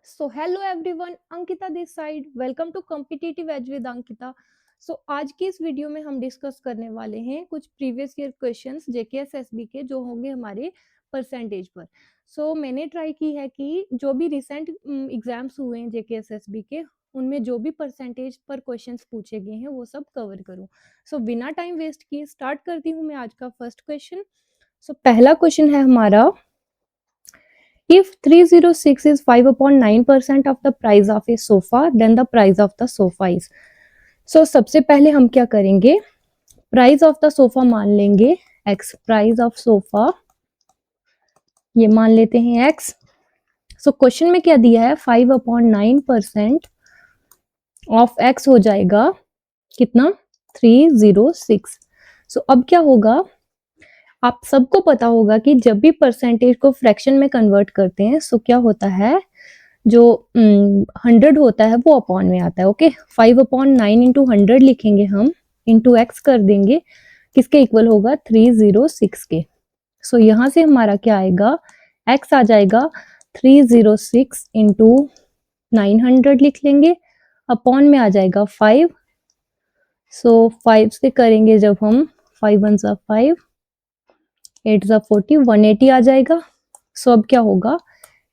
So hello everyone, Ankita this side. Welcome to competitive edge with Ankita. So आज की इस video में हम डिस्कस करने वाले हैं कुछ प्रीवियस ईयर क्वेश्चंस जेकेएसएसबी के जो होंगे हमारे परसेंटेज पर। मैंने ट्राई की है कि जो भी रिसेंट एग्जाम्स हुए हैं जेकेएसएसबी के, उनमें जो भी परसेंटेज पर क्वेश्चंस पूछे गए हैं वो सब कवर करूं। बिना टाइम वेस्ट किए स्टार्ट करती हूँ मैं आज का फर्स्ट क्वेश्चन। पहला क्वेश्चन है हमारा, if 306 is 5/9% of the price of a sofa, then the price of the sofa is। सबसे पहले हम क्या करेंगे, प्राइस ऑफ द सोफा मान लेंगे x, प्राइस ऑफ सोफा ये मान लेते हैं x। क्वेश्चन में क्या दिया है, 5/9% ऑफ x हो जाएगा कितना, 306। अब क्या होगा, आप सबको पता होगा कि जब भी परसेंटेज को फ्रैक्शन में कन्वर्ट करते हैं क्या होता है, जो 100 होता है वो अपॉन में आता है। ओके, 5/9 इंटू 100 लिखेंगे हम, इंटू एक्स कर देंगे, किसके इक्वल होगा, 306 के। यहाँ से हमारा क्या आएगा, एक्स आ जाएगा 306 इंटू 900 लिख लेंगे, अपॉन में आ जाएगा 5। 5 से करेंगे जब हम, 5 1 सा 5, 8 सा 40, 180 आ जाएगा। अब क्या होगा,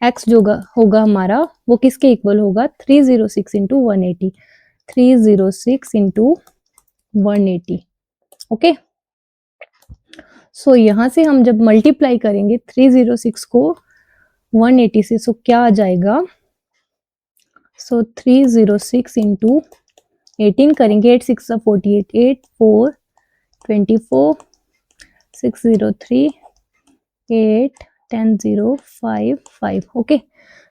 x जो होगा हमारा वो किसके इक्वल होगा, 306 इंटू 180, 306 इंटू 180। ओके, यहाँ से हम जब मल्टीप्लाई करेंगे 306 को 180 से, क्या आ जाएगा, 306 इंटू 18 करेंगे, 8 6 48, 8 4 24, 603, 8 10 0 5 5। ओके,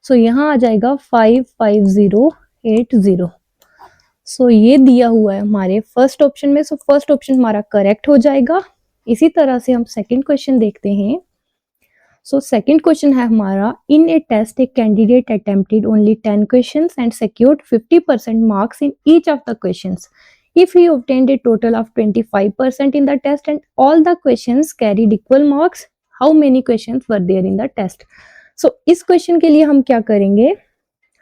यहाँ आ जाएगा 55080। ये दिया हुआ है हमारे फर्स्ट ऑप्शन में। फर्स्ट ऑप्शन हमारा करेक्ट हो जाएगा। इसी तरह से हम सेकंड क्वेश्चन देखते हैं। सेकंड क्वेश्चन है हमारा, in a test a candidate attempted only 10 questions and secured 50% marks in each of the questions. If he obtained a total of 25% in the test and all the questions carried equal marks, how many questions were there in the test? इस question के लिए हम क्या करेंगे,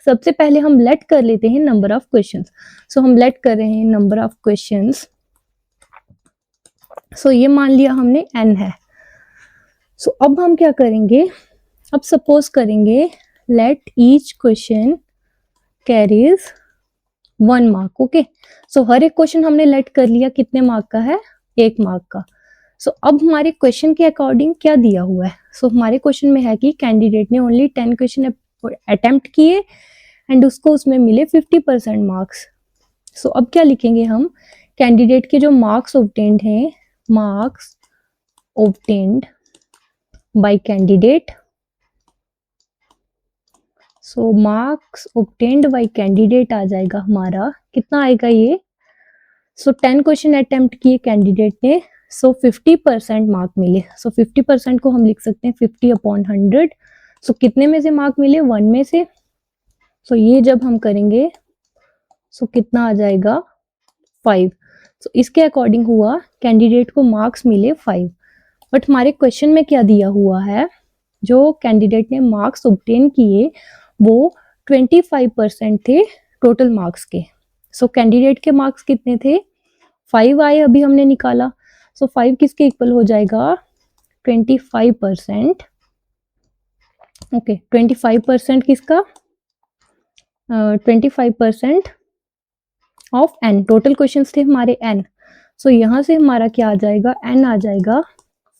सबसे पहले हम late कर लेते हैं नंबर ऑफ क्वेश्चंस। हम लेट कर रहे हैं नंबर ऑफ क्वेश्चंस। ये मान लिया हमने n है। अब हम क्या करेंगे, अब सपोज करेंगे let each question carries 1 mark. Okay, हर एक क्वेश्चन हमने लेट कर लिया, कितने मार्क का है, 1 मार्क का। अब हमारे क्वेश्चन के अकॉर्डिंग क्या दिया हुआ है, हमारे क्वेश्चन में है कि कैंडिडेट ने ओनली 10 क्वेश्चन अटेम्प्ट किए एंड उसको उसमें मिले 50% मार्क्स। अब क्या लिखेंगे हम, कैंडिडेट के जो मार्क्स ऑब्टेन्ड हैं, marks obtained by candidate, marks obtained by candidate आ जाएगा हमारा, कितना आएगा ये, 10 क्वेश्चन अटेम्प्ट किए कैंडिडेट ने, 50% मार्क मिले। 50% को हम लिख सकते हैं 50/100। कितने में से मार्क मिले, 1 में से। ये जब हम करेंगे कितना आ जाएगा, 5। इसके अकॉर्डिंग हुआ कैंडिडेट को मार्क्स मिले 5। बट हमारे क्वेश्चन में क्या दिया हुआ है, जो कैंडिडेट ने मार्क्स ऑब्टेन किए वो 25% थे टोटल मार्क्स के। कैंडिडेट के मार्क्स कितने थे, 5 आए, अभी हमने निकाला। 5 किसके इक्वल हो जाएगा, 25%। ओके, 25% किसका, 25% ऑफ n, टोटल क्वेश्चंस थे हमारे n। यहाँ से हमारा क्या आ जाएगा, n आ जाएगा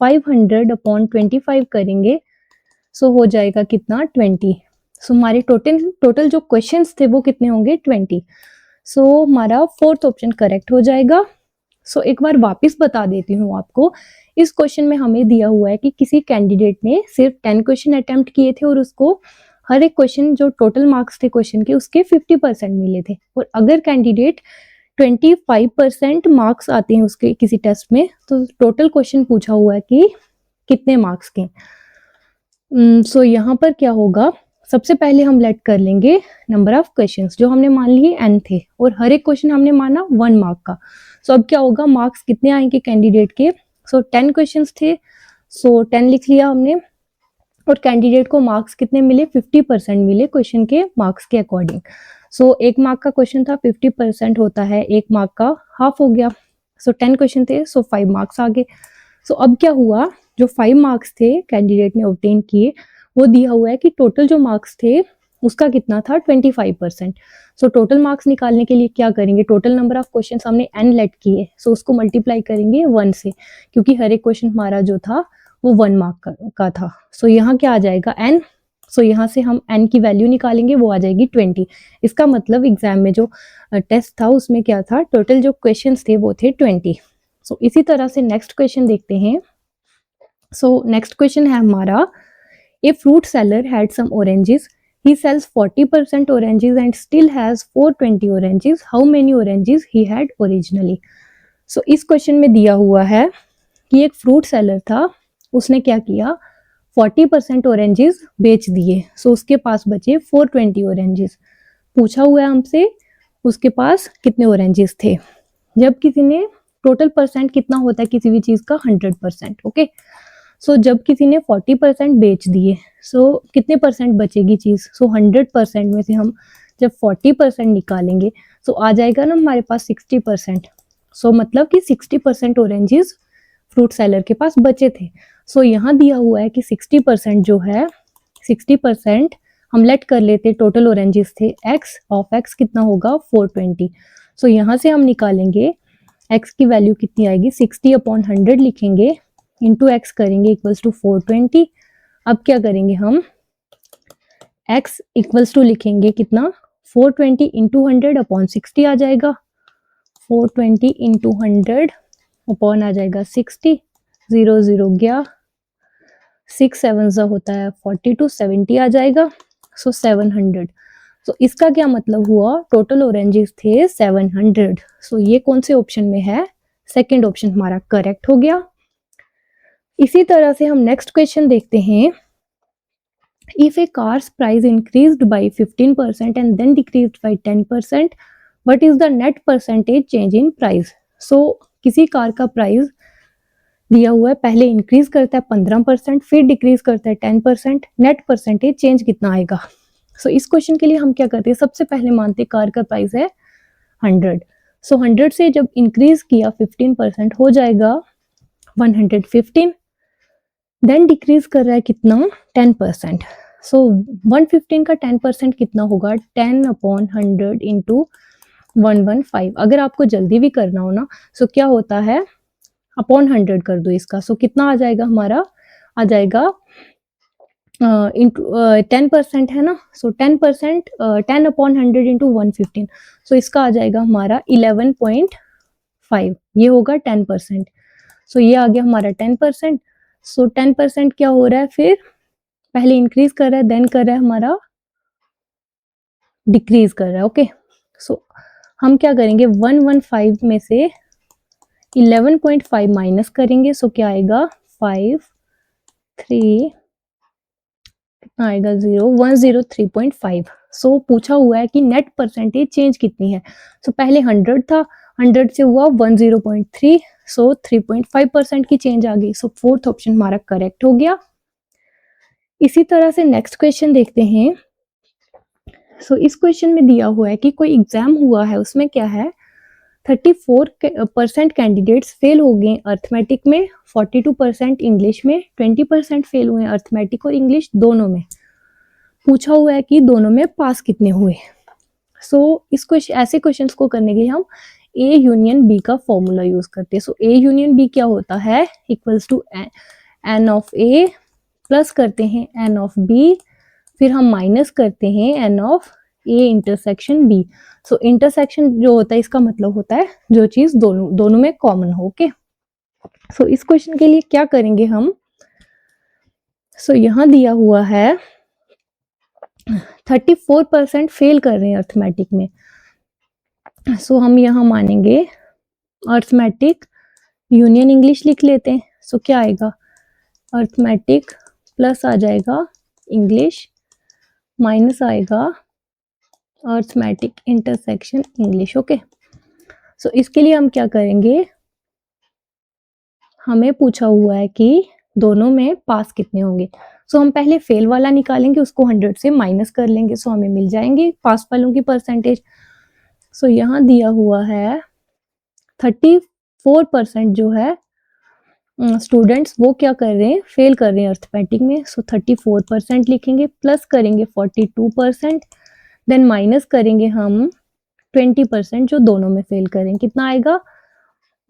500/25 करेंगे, हो जाएगा कितना, 20। हमारे टोटल जो क्वेश्चंस थे वो कितने होंगे, 20। हमारा फोर्थ ऑप्शन करेक्ट हो जाएगा। एक बार वापस बता देती हूँ आपको, इस क्वेश्चन में हमें दिया हुआ है कि किसी कैंडिडेट ने सिर्फ 10 क्वेश्चन अटेम्प्ट किए थे और उसको हर एक क्वेश्चन जो टोटल मार्क्स थे क्वेश्चन के उसके 50% मिले थे। और अगर कैंडिडेट 25% मार्क्स आते हैं उसके किसी टेस्ट में, तो टोटल क्वेश्चन पूछा हुआ है कि कितने मार्क्स के। यहाँ पर क्या होगा, सबसे पहले हम लेट कर लेंगे नंबर ऑफ क्वेश्चंस, जो हमने मान लिए n थे और हर एक क्वेश्चन हमने माना 1 मार्क का। अब क्या होगा, मार्क्स कितने आएंगे कैंडिडेट के, 10 क्वेश्चंस थे, 10 लिख लिया हमने। और कैंडिडेट को मार्क्स कितने मिले, 50% मिले क्वेश्चन के मार्क्स के अकॉर्डिंग। सो 1 मार्क का क्वेश्चन था, 50% होता है 1 मार्क का, हाफ हो गया। सो 10 क्वेश्चन थे, सो 5 मार्क्स आ गए। सो अब क्या हुआ, जो 5 मार्क्स थे कैंडिडेट ने ऑब्टेन किए, वो दिया हुआ है कि टोटल जो मार्क्स थे उसका कितना था, 25%। सो टोटल मार्क्स निकालने के लिए क्या करेंगे, टोटल नंबर ऑफ क्वेश्चन हमने n लेट किए, सो उसको मल्टीप्लाई करेंगे 1 से, क्योंकि हर एक क्वेश्चन हमारा जो था वो 1 मार्क का था। सो यहाँ क्या आ जाएगा, n। सो यहाँ से हम n की वैल्यू निकालेंगे, वो आ जाएगी 20। इसका मतलब एग्जाम में जो टेस्ट था उसमें क्या था, टोटल जो क्वेश्चन थे वो थे 20। सो इसी तरह से नेक्स्ट क्वेश्चन देखते हैं। सो नेक्स्ट क्वेश्चन है हमारा, a fruit seller had some oranges, he sells 40% oranges and still has 420 oranges, how many oranges he had originally? So इस क्वेश्चन में दिया हुआ है कि एक फ्रूट सेलर था, उसने क्या किया, 40% ऑरेंजेस बेच दिए, सो उसके पास बचे 420 ऑरेंजेस। पूछा हुआ है हमसे उसके पास कितने ऑरेंजेस थे। जब किसी ने टोटल परसेंट कितना होता है किसी भी चीज का, 100%। ओके, सो जब किसी ने 40% बेच दिए, सो कितने परसेंट बचेगी चीज, सो 100% में से हम जब 40% निकालेंगे, सो आ जाएगा ना हमारे पास 60%। सो मतलब कि 60% ऑरेंजेस फ्रूट सेलर के पास बचे थे। सो यहाँ दिया हुआ है कि 60% जो है, 60% हम लेट कर लेते, टोटल ऑरेंजेस थे x ऑफ x कितना होगा, 420। सो यहाँ से हम निकालेंगे x की वैल्यू कितनी आएगी, 60/100 लिखेंगे, इंटू एक्स करेंगे इक्वल्स टू 420। अब क्या करेंगे हम, x इक्वल्स टू लिखेंगे कितना, 420 इंटू 100/60 आ जाएगा, 420 इंटू 100 अपॉन आ जाएगा 60, 0 0 गया, 6 7 होता है 42, 70 आ जाएगा, सो 700। सो इसका क्या मतलब हुआ, टोटल ऑरेंजेस थे 700। सो ये कौन से ऑप्शन में है, सेकेंड ऑप्शन हमारा करेक्ट हो गया। इसी तरह से हम नेक्स्ट क्वेश्चन देखते हैं। If a car's price increased by 15% and then decreased by 10%, what is the net percentage change in price? So किसी कार का प्राइस दिया हुआ है, पहले इंक्रीज करता है 15%, फिर डिक्रीज करता है 10%, नेट परसेंटेज चेंज कितना आएगा? सो इस क्वेश्चन के लिए हम क्या करते हैं, सबसे पहले मानते हैं कार का प्राइस है 100। सो 100 से जब इंक्रीज किया 15% हो जाएगा 115, देन डिक्रीज कर रहा है कितना, 10%। सो 115 का 10% कितना होगा, 10/100 इंटू 115। अगर आपको जल्दी भी करना हो ना, सो क्या होता है, अपॉन 100 कर दो इसका, सो कितना आ जाएगा हमारा, आ जाएगा इंटू 10% है ना, सो 10% 10/100 इंटू 115, सो इसका आ जाएगा हमारा 11.5, ये होगा 10%। सो ये आ गया हमारा 10%। सो 10% क्या हो रहा है, फिर पहले इंक्रीज कर रहा है, देन कर रहा है हमारा डिक्रीज कर रहा है। ओके, सो हम क्या करेंगे, 115 में से 11.5 माइनस करेंगे, सो क्या आएगा, 5 3 कितना आएगा, 0 103.5। सो पूछा हुआ है कि नेट परसेंटेज चेंज कितनी है। सो पहले 100 था, 100 से हुआ 10.3, सो 3.5% की चेंज आ गई। सो फोर्थ ऑप्शन हमारा करेक्ट हो गया। इसी तरह से नेक्स्ट क्वेश्चन देखते हैं। सो इस क्वेश्चन में दिया हुआ है कि कोई एग्जाम हुआ है, उसमें क्या है, 34% कैंडिडेट्स फेल हो गए अर्थमेटिक में, 42% इंग्लिश में, 20% फेल हुए अर्थमेटिक और इंग्लिश दोनों में। पूछा हुआ है कि दोनों में पास कितने हुए। सो इस क्वेश्चन, ऐसे क्वेश्चंस को करने के लिए हम ए यूनियन बी का फॉर्मूला यूज करते हैं। सो ए यूनियन बी क्या होता है, equals to n of A plus करते हैं एन ऑफ बी, फिर हम माइनस करते हैं n of A intersection B. So intersection जो होता है, इसका मतलब होता है जो चीज दोनों में कॉमन हो। ओके, सो इस क्वेश्चन के लिए क्या करेंगे हम, सो यहाँ दिया हुआ है 34% फेल कर रहे हैं अर्थमेटिक में, सो हम यहाँ मानेंगे अर्थमेटिक यूनियन इंग्लिश लिख लेते हैं। सो क्या आएगा, अर्थमेटिक प्लस आ जाएगा इंग्लिश, माइनस आएगा अर्थमेटिक इंटरसेक्शन इंग्लिश। ओके, सो इसके लिए हम क्या करेंगे, हमें पूछा हुआ है कि दोनों में पास कितने होंगे। सो हम पहले फेल वाला निकालेंगे, उसको 100 से माइनस कर लेंगे, सो हमें मिल जाएंगे पास वालों की परसेंटेज। सो यहाँ दिया हुआ है 34% जो है स्टूडेंट्स वो क्या कर रहे हैं, फेल कर रहे हैं अर्थमेटिक में। सो 34% लिखेंगे, प्लस करेंगे 42%, देन माइनस करेंगे हम 20% जो दोनों में फेल करें। कितना आएगा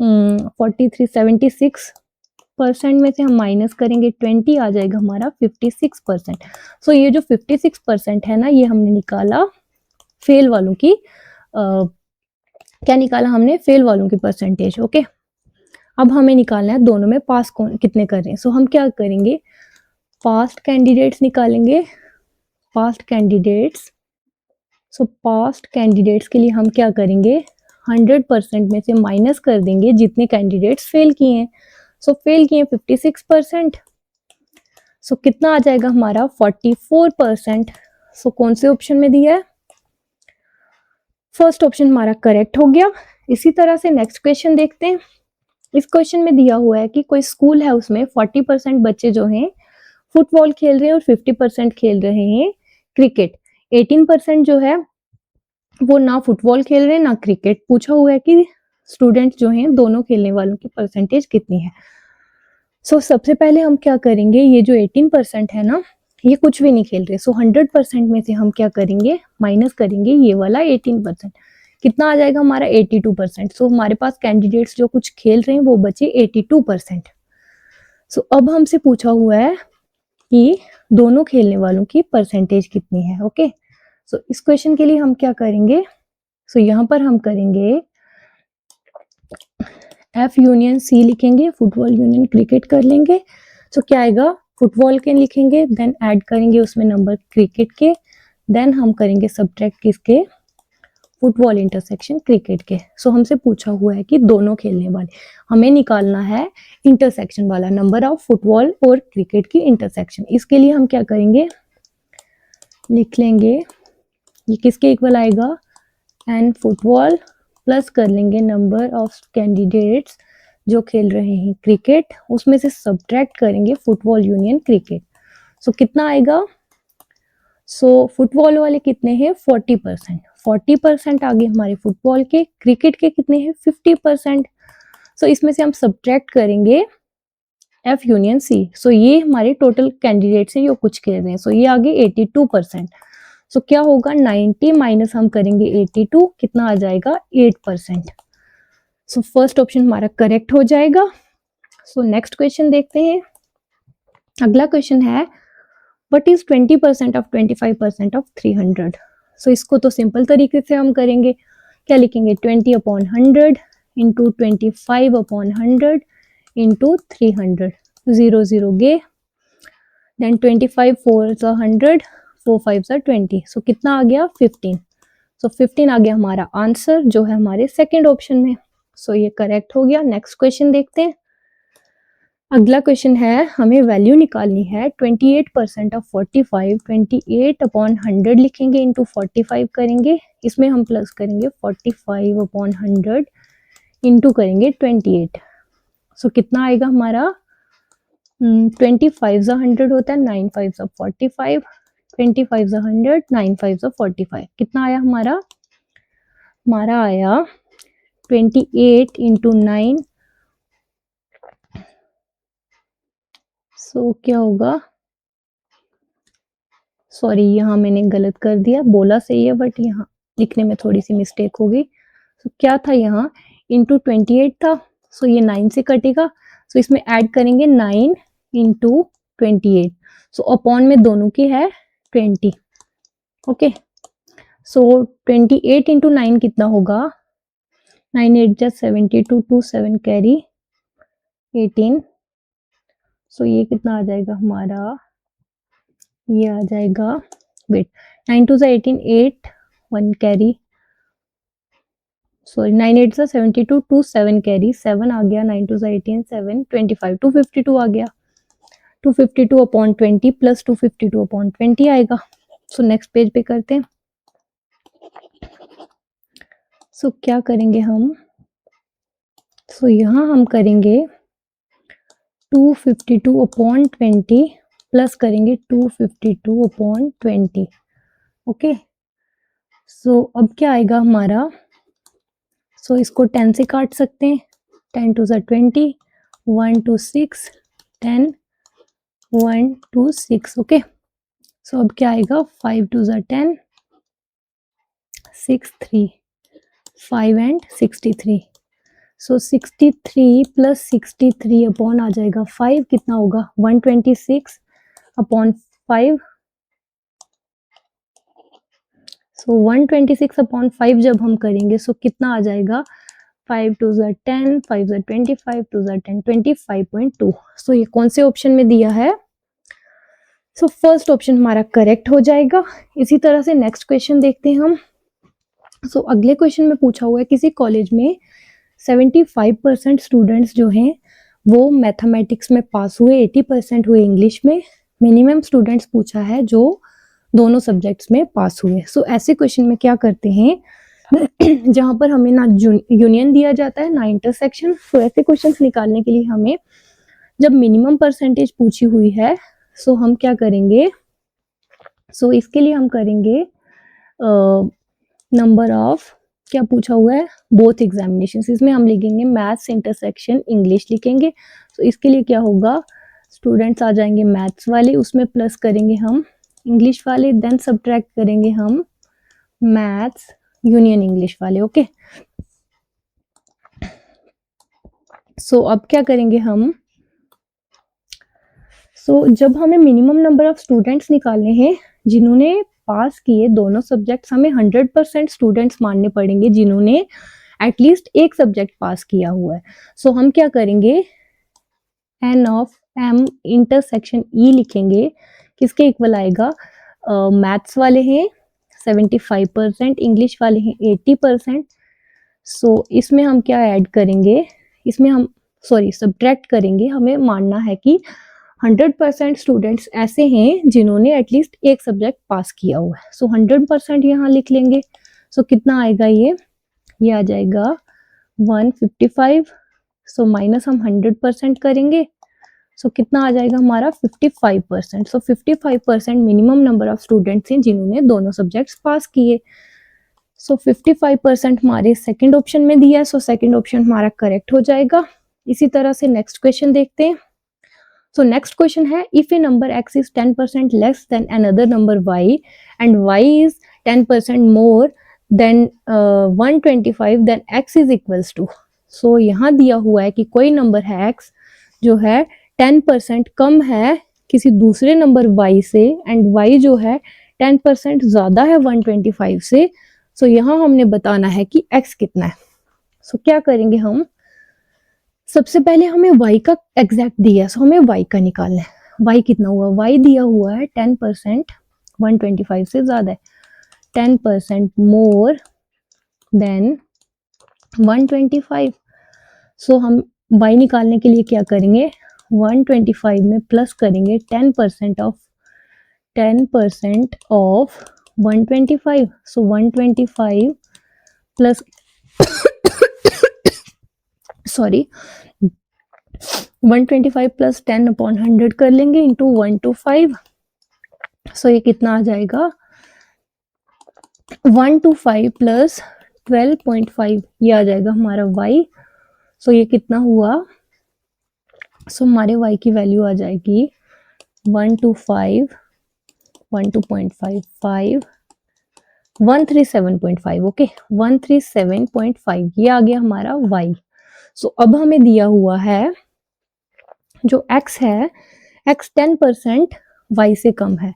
76% में से हम माइनस करेंगे 20, आ जाएगा हमारा 56%। सो ये जो 56% है ना, ये हमने निकाला फेल वालों की क्या निकाला हमने, फेल वालों की परसेंटेज। ओके, अब हमें निकालना है दोनों में पास कौन कितने कर रहे हैं। सो हम क्या करेंगे, पास्ट कैंडिडेट्स निकालेंगे, पास्ट कैंडिडेट्स। सो पास्ट कैंडिडेट्स के लिए हम क्या करेंगे, 100% में से माइनस कर देंगे जितने कैंडिडेट्स फेल किए हैं। सो फेल किए 56%। सो कितना आ जाएगा हमारा 44%। सो कौन से ऑप्शन में दिया है, फर्स्ट ऑप्शन हमारा करेक्ट हो गया। इसी तरह से नेक्स्ट क्वेश्चन देखते हैं। इस क्वेश्चन में दिया हुआ है कि कोई स्कूल है, उसमें 40% बच्चे जो हैं फुटबॉल खेल रहे हैं और 50% खेल रहे हैं क्रिकेट। 18% जो है वो ना फुटबॉल खेल रहे हैं ना क्रिकेट। पूछा हुआ है कि स्टूडेंट जो हैं दोनों खेलने वालों की परसेंटेज कितनी है। सो सबसे पहले हम क्या करेंगे, ये जो 18% है ना, ये कुछ भी नहीं खेल रहे। सो 100% में से हम क्या करेंगे, माइनस करेंगे ये वाला 18%। कितना आ जाएगा हमारा 82%। सो हमारे पास कैंडिडेट्स जो कुछ खेल रहे हैं वो बचे 82%। सो अब हमसे पूछा हुआ है कि दोनों खेलने वालों की परसेंटेज कितनी है। ओके, सो इस क्वेश्चन के लिए हम क्या करेंगे, सो यहाँ पर हम करेंगे F यूनियन C लिखेंगे, फुटबॉल यूनियन क्रिकेट कर लेंगे। सो क्या आएगा, फुटबॉल के लिखेंगे, देन ऐड करेंगे उसमें नंबर क्रिकेट के, देन हम करेंगे सब्ट्रैक्ट किसके, फुटबॉल इंटरसेक्शन क्रिकेट के। सो हमसे पूछा हुआ है कि दोनों खेलने वाले, हमें निकालना है इंटरसेक्शन वाला, नंबर ऑफ फुटबॉल और क्रिकेट की इंटरसेक्शन। इसके लिए हम क्या करेंगे, लिख लेंगे ये किसके इक्वल आएगा, एंड फुटबॉल प्लस कर लेंगे नंबर ऑफ कैंडिडेट्स जो खेल रहे हैं क्रिकेट, उसमें से सब्ट्रैक्ट करेंगे फुटबॉल यूनियन क्रिकेट। सो कितना आएगा, सो फुटबॉल वाले कितने हैं 40%, 40% आगे हमारे फुटबॉल के, क्रिकेट के कितने हैं 50%। सो इसमें से हम सब्ट्रैक्ट करेंगे F यूनियन C। सो ये हमारे टोटल कैंडिडेट्स हैं जो कुछ खेल रहे हैं। सो ये आगे 82%। सो क्या होगा 90 माइनस हम करेंगे 82, कितना आ जाएगा 8%। सो फर्स्ट ऑप्शन हमारा करेक्ट हो जाएगा। सो नेक्स्ट क्वेश्चन देखते हैं। अगला क्वेश्चन है व्हाट इज 20% ऑफ 25% ऑफ 300। सो इसको तो सिंपल तरीके से हम करेंगे, क्या लिखेंगे 20/100 इंटू 25/100 इंटू 300, 0 0 गए, देन 25 4 100, 4 5 20। सो कितना आ गया 15। सो 15 आ गया हमारा आंसर जो है हमारे सेकेंड ऑप्शन में। सो ये करेक्ट हो गया। नेक्स्ट क्वेश्चन देखते हैं। अगला क्वेश्चन है, हमें वैल्यू निकालनी है 28% ऑफ 45, 28/100 लिखेंगे इंटू 45 करेंगे, इसमें हम प्लस करेंगे 45/100 इंटू करेंगे 28। सो कितना आएगा हमारा 25 100 होता है, 9 5 45, 25 100, 9 5 45। कितना आया हमारा, हमारा आया 28 इंटू 9। सो क्या होगा, सॉरी यहाँ मैंने गलत कर दिया, बोला सही है बट यहाँ लिखने में थोड़ी सी मिस्टेक हो गई। सो क्या था यहाँ इंटू 28 था। सो ये 9 से कटेगा, सो इसमें ऐड करेंगे 9 इंटू 28। सो अपॉन में दोनों की है 20। ओके, सो 28 इंटू 9 कितना होगा, 9 8 जा 72, 2 7 कैरी 18। सो ये कितना आ जाएगा हमारा, ये आ जाएगा, वेट 9 2 18, 8 1 कैरी, सॉरी 9 8 72, 2 7 कैरी 7 आ गया, 9 2 18 7 25, 252 आ गया, 252 अपॉन 20 प्लस 252 अपॉन 20 आएगा। सो नेक्स्ट पेज पे करते हैं। सो क्या करेंगे हम, सो यहाँ हम करेंगे 252 अपॉन 20 प्लस करेंगे 252 अपॉन 20। ओके, सो अब क्या आएगा हमारा, सो इसको 10 से काट सकते हैं, 10 टू ज़ा 20, 1 टू 6, 10, 1 टू 6। ओके, सो अब क्या आएगा, 5 टू ज़ा 10, 6 3, 5 एंड 63। सो 63 प्लस 63 अपॉन आ जाएगा 5, कितना होगा 126 अपॉन 5। सो 126 अपॉन 5 जब हम करेंगे सो कितना आ जाएगा, 5 टू ज़ा 10, 5 ज़ा 25 टू ज़ा 10, 25.2। सो ये कौन से ऑप्शन में दिया है, सो फर्स्ट ऑप्शन हमारा करेक्ट हो जाएगा। इसी तरह से नेक्स्ट क्वेश्चन देखते हैं हम। सो अगले क्वेश्चन में पूछा हुआ है किसी कॉलेज में 75% स्टूडेंट्स जो हैं वो मैथमेटिक्स में पास हुए, 80% हुए इंग्लिश में, मिनिमम स्टूडेंट्स पूछा है जो दोनों सब्जेक्ट्स में पास हुए। सो ऐसे क्वेश्चन में क्या करते हैं जहां पर हमें ना यूनियन दिया जाता है ना इंटरसेक्शन, तो ऐसे क्वेश्चंस निकालने के लिए हमें जब मिनिमम परसेंटेज पूछी हुई है सो हम क्या करेंगे, सो इसके लिए हम करेंगे नंबर ऑफ, क्या पूछा हुआ है, बोथ एग्जामिनेशन, इसमें हम लिखेंगे मैथ्स इंटरसेक्शन इंग्लिश लिखेंगे। तो इसके लिए क्या होगा, स्टूडेंट्स आ जाएंगे मैथ्स वाले, उसमें प्लस करेंगे हम इंग्लिश वाले, देन सब्ट्रैक्ट करेंगे हम मैथ्स यूनियन इंग्लिश वाले। ओके, सो अब क्या करेंगे हम, सो जब हमें मिनिमम नंबर ऑफ स्टूडेंट्स निकालने हैं जिन्होंने पास किए दोनों सब्जेक्ट्स, हमें 100% स्टूडेंट्स मानने पड़ेंगे जिन्होंने एटलीस्ट एक सब्जेक्ट पास किया हुआ है। सो हम क्या करेंगे, n of M intersection E लिखेंगे, किसके इक्वल आएगा, मैथ्स वाले हैं 75%, इंग्लिश वाले हैं 80%। सो इसमें हम क्या ऐड करेंगे, इसमें हम सॉरी सब्ट्रैक्ट करेंगे, हमें मानना है कि 100% स्टूडेंट्स ऐसे हैं जिन्होंने एटलीस्ट एक सब्जेक्ट पास किया हुआ है। सो 100% यहाँ लिख लेंगे। सो कितना आएगा ये आ जाएगा 155। सो माइनस हम 100% करेंगे, सो कितना आ जाएगा हमारा 55%। सो 55% मिनिमम नंबर ऑफ स्टूडेंट्स हैं जिन्होंने दोनों सब्जेक्ट्स पास किए। सो 55% हमारे सेकंड ऑप्शन में दिया है, सो सेकंड ऑप्शन हमारा करेक्ट हो जाएगा। इसी तरह से नेक्स्ट क्वेश्चन देखते हैं। So next question है, if a number x is 10% less than another number y and y is 10% more than 125 then x is equals to। So यहाँ दिया हुआ है कि कोई नंबर है x जो है 10% कम है किसी दूसरे नंबर y से एंड y जो है 10% ज़्यादा है 125 से। So यहाँ हमने बताना है कि x कितना है। So क्या करेंगे हम, सबसे पहले हमें y का एग्जैक्ट दिया है, सो हमें y का निकालना है। y कितना हुआ, y दिया हुआ है 10%, 125 से ज़्यादा है, 10% मोर देन 125। सो हम y निकालने के लिए क्या करेंगे, 125 में प्लस करेंगे 10% of 125। So 125 plus sorry 125 plus 10 upon 100 कर लेंगे इंटू 125। सो ये कितना आ जाएगा 125 प्लस 12.5, ये आ जाएगा हमारा y। सो ये कितना हुआ, सो हमारे y की वैल्यू आ जाएगी 125, 12.55, 137.5। ओके 137.5 ये आ गया हमारा y। सो अब हमें दिया हुआ है जो x है, x 10% y से कम है,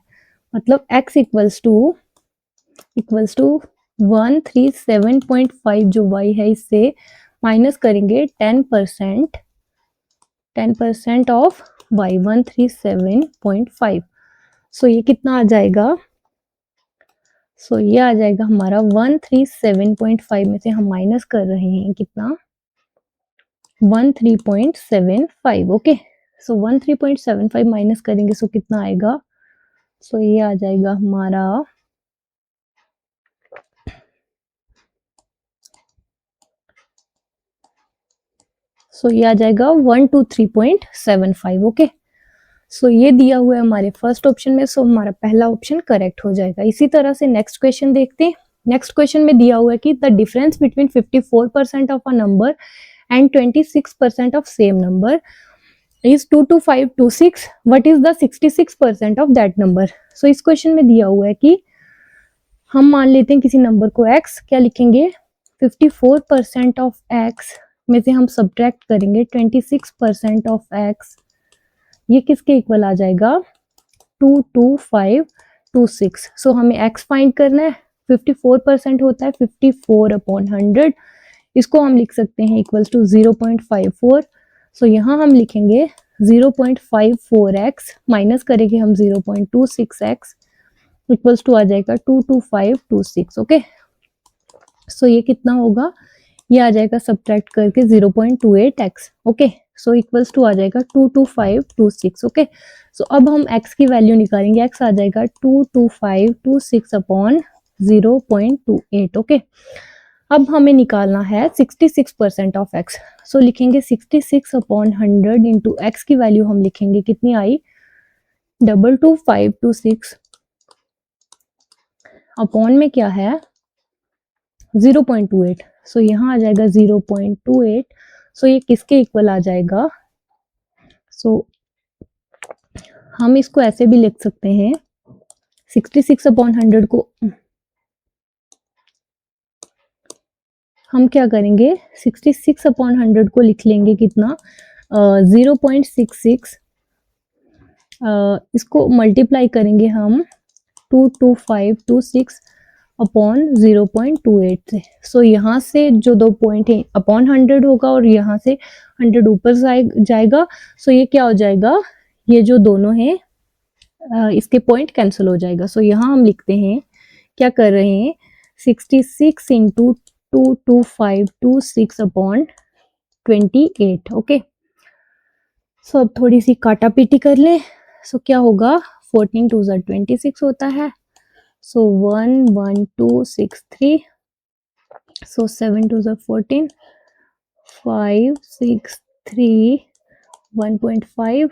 मतलब x इक्वल्स टू 137.5 जो y है इससे माइनस करेंगे 10% ऑफ y 137.5। सो ये कितना आ जाएगा, सो ये आ जाएगा हमारा 137.5 में से हम माइनस कर रहे हैं कितना 13.75। ओके सो 13.75 माइनस करेंगे सो कितना आएगा, सो ये आ जाएगा हमारा ये आ जाएगा 123.75। ओके सो ये दिया हुआ है हमारे फर्स्ट ऑप्शन में, सो हमारा पहला ऑप्शन करेक्ट हो जाएगा। इसी तरह से नेक्स्ट क्वेश्चन देखते हैं। नेक्स्ट क्वेश्चन में दिया हुआ है कि the difference between 54% of a number and 26% of same number is 22526, what is the 66% of that number? So इस क्वेश्चन में दिया हुआ है कि हम मान लेते हैं किसी नंबर को x, क्या लिखेंगे 54% ऑफ x में से हम सब्ट्रैक्ट करेंगे 26% ऑफ x, ये किसके इक्वल आ जाएगा 22526। सो हमें x फाइंड करना है, 54% होता है 54/100, इसको हम लिख सकते हैं इक्वल्स टू 0.54। सो यहाँ हम लिखेंगे 0.54x माइनस करेंगे हम 0.26x इक्वल्स टू आ जाएगा 22526। ओके, सो ये कितना होगा, ये आ जाएगा सब्ट्रैक्ट करके 0.28x। Okay, so equals to आ जाएगा 22526। ओके, सो अब हम x की वैल्यू निकालेंगे, x आ जाएगा 22526 अपॉन 0.28। ओके, अब हमें निकालना है 66% ऑफ x। सो लिखेंगे 66/100 इंटू एक्स की वैल्यू हम लिखेंगे कितनी आई 22526 अपॉन में क्या है 0.28। सो यहाँ आ जाएगा 0.28। सो ये किसके इक्वल आ जाएगा, सो हम इसको ऐसे भी लिख सकते हैं 66/100 को हम क्या करेंगे 66/100 को लिख लेंगे कितना 0.66, इसको मल्टीप्लाई करेंगे हम 22526 अपॉन 0.28 से। सो यहाँ से जो दो पॉइंट है अपॉन 100 होगा और यहाँ से 100 ऊपर जाएगा। सो ये क्या हो जाएगा, ये जो दोनों हैं इसके पॉइंट कैंसिल हो जाएगा। सो यहाँ हम लिखते हैं क्या कर रहे हैं 66 इंटू 22526 अपॉन 28। ओके, सो अब थोड़ी सी काटा पीटी कर लें। सो क्या होगा 14 2 26 होता है। सो 11263, सो 7 2 14, 5 6 3 1.5।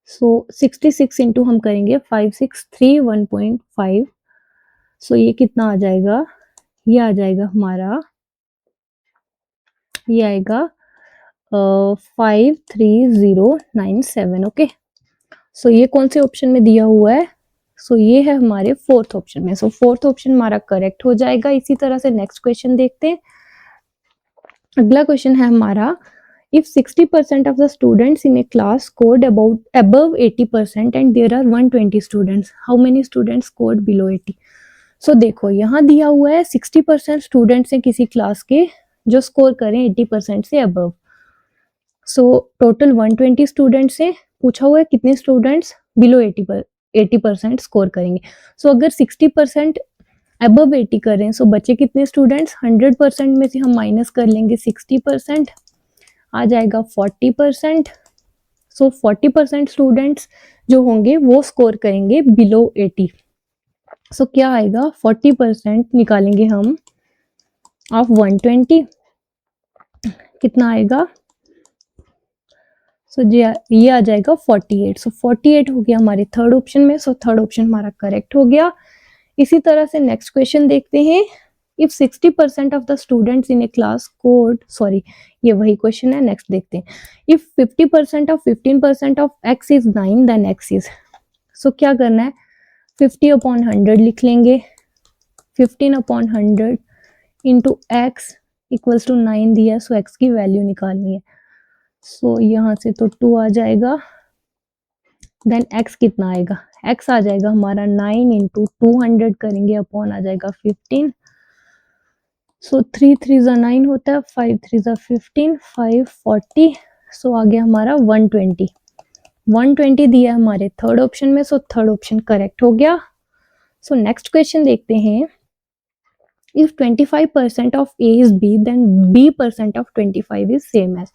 सो 66 इंटू हम करेंगे 5 6 3 1.5। सो ये कितना आ जाएगा, ये आ जाएगा हमारा, ये आएगा 53097। ओके, सो ये कौन से ऑप्शन में दिया हुआ है, सो ये है हमारे फोर्थ ऑप्शन में। सो फोर्थ ऑप्शन हमारा करेक्ट हो जाएगा। इसी तरह से नेक्स्ट क्वेश्चन देखते हैं। अगला क्वेश्चन है हमारा if 60% of the students in a class scored above 80% and there are 120 students, how many students scored below 80? सो देखो यहाँ दिया हुआ है 60% स्टूडेंट्स हैं किसी क्लास के जो स्कोर करें 80% से अबव। सो टोटल 120 स्टूडेंट्स हैं, पूछा हुआ है कितने स्टूडेंट्स बिलो 80% स्कोर करेंगे। सो अगर 60% अबव 80 करें सो बचे कितने स्टूडेंट्स, 100% में से हम माइनस कर लेंगे 60%, आ जाएगा 40%। सो 40% स्टूडेंट्स जो होंगे वो स्कोर करेंगे बिलो 80। सो क्या आएगा 40% निकालेंगे हम ऑफ 120, कितना आएगा, सो ये आ जाएगा 48। सो 48 हो गया हमारे थर्ड ऑप्शन में। सो थर्ड ऑप्शन हमारा करेक्ट हो गया। इसी तरह से नेक्स्ट क्वेश्चन देखते हैं। If 60% of the students in a class code, sorry ये वही क्वेश्चन है, नेक्स्ट देखते हैं। If 50% of 15% of x is 9 then x is, so क्या करना है 50/100 लिख लेंगे, 15/100 इंटू एक्स इक्वल्स टू 9 दिया, सो x की वैल्यू निकालनी है। सो यहाँ से तो 2 आ जाएगा, देन x कितना आएगा, x आ जाएगा हमारा 9 इंटू 200 करेंगे अपॉन आ जाएगा 15। सो 3 3 9 होता है, 5 3 15, 5 40। सो आ गया हमारा 120 दिया हमारे थर्ड ऑप्शन में। सो थर्ड ऑप्शन करेक्ट हो गया। सो नेक्स्ट क्वेश्चन देखते हैं। If 25% of a is b then b% of 25 is same as,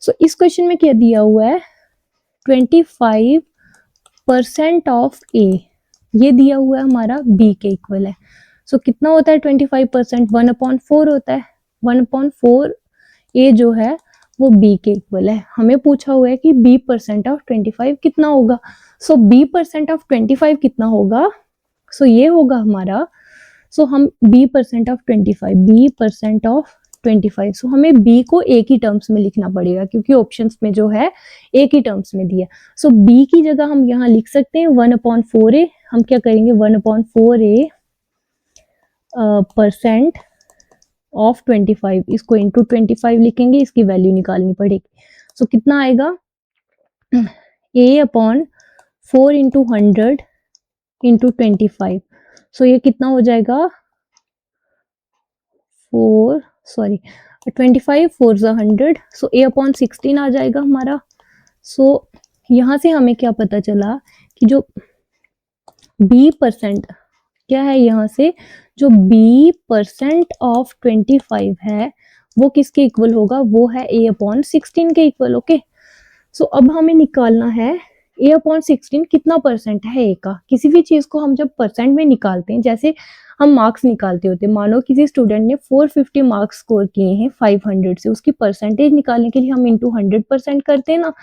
so इस क्वेश्चन में क्या दिया हुआ है 25% ऑफ a, ये दिया हुआ है हमारा b के इक्वल है। सो कितना होता है 25%, 1/4 होता है। 1/4 a जो है वो b के इक्वल है। हमें पूछा हुआ है कि b परसेंट ऑफ 25 कितना होगा। सो b परसेंट ऑफ 25 कितना होगा, सो ये होगा हमारा, सो हम b परसेंट ऑफ 25, सो हमें b को एक ही टर्म्स में लिखना पड़ेगा क्योंकि ऑप्शंस में जो है एक ही टर्म्स में दिया। सो b की जगह हम यहाँ लिख सकते हैं 1/4a। हम क्या करेंगे 1/4a परसेंट ऑफ 25, इसको इंटू 25 लिखेंगे, इसकी वैल्यू निकालनी पड़ेगी। सो कितना आएगा a/4 इंटू 100 इंटू 25। सो ये कितना हो जाएगा 25 4 100, सो a/16 आ जाएगा हमारा। सो यहाँ से हमें क्या पता चला कि जो b परसेंट क्या है, यहाँ से जो b परसेंट ऑफ 25 है वो किसके इक्वल होगा, वो है a/16 के इक्वल। ओके, सो अब हमें निकालना है a/16 कितना परसेंट है a का। किसी भी चीज को हम जब परसेंट में निकालते हैं, जैसे हम मार्क्स निकालते होते हैं, मानो किसी स्टूडेंट ने 450 मार्क्स स्कोर किए हैं 500 से, उसकी परसेंटेज निकालने के लिए हम इंटू 100% करते हैं ना।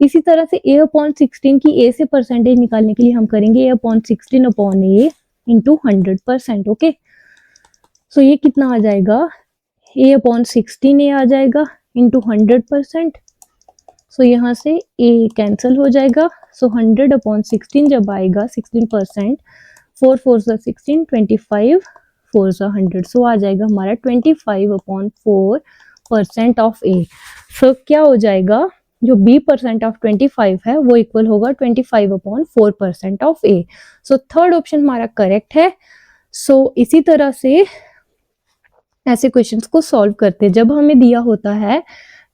इसी तरह से a/16 की a से परसेंटेज निकालने के लिए हम करेंगे a/16 upon a into 100%। Okay, so ये कितना आ जाएगा a/16 आ जाएगा इंटू 100%। सो यहाँ से a कैंसिल हो जाएगा। सो 100/16 जब आएगा 16%, 4 4 16, 25 4 100, सो आ जाएगा हमारा 25/4% ऑफ a। सो क्या हो जाएगा, जो b परसेंट ऑफ 25 है वो इक्वल होगा 25/4% of a। So third option हमारा करेक्ट है। सो इसी तरह से ऐसे क्वेश्चंस को सॉल्व करते हैं जब हमें दिया होता है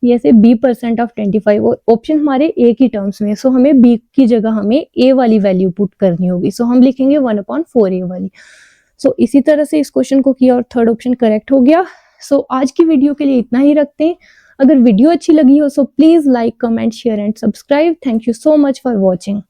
जैसे b परसेंट ऑफ 25 और ऑप्शन हमारे a की टर्म्स में, सो हमें b की जगह हमें a वाली वैल्यू पुट करनी होगी। सो हम लिखेंगे 1/4a वाली। सो इसी तरह से इस क्वेश्चन को किया और थर्ड ऑप्शन करेक्ट हो गया। सो आज की वीडियो के लिए इतना ही रखते हैं। अगर वीडियो अच्छी लगी हो so please like, comment, share and subscribe. Thank you so much for watching.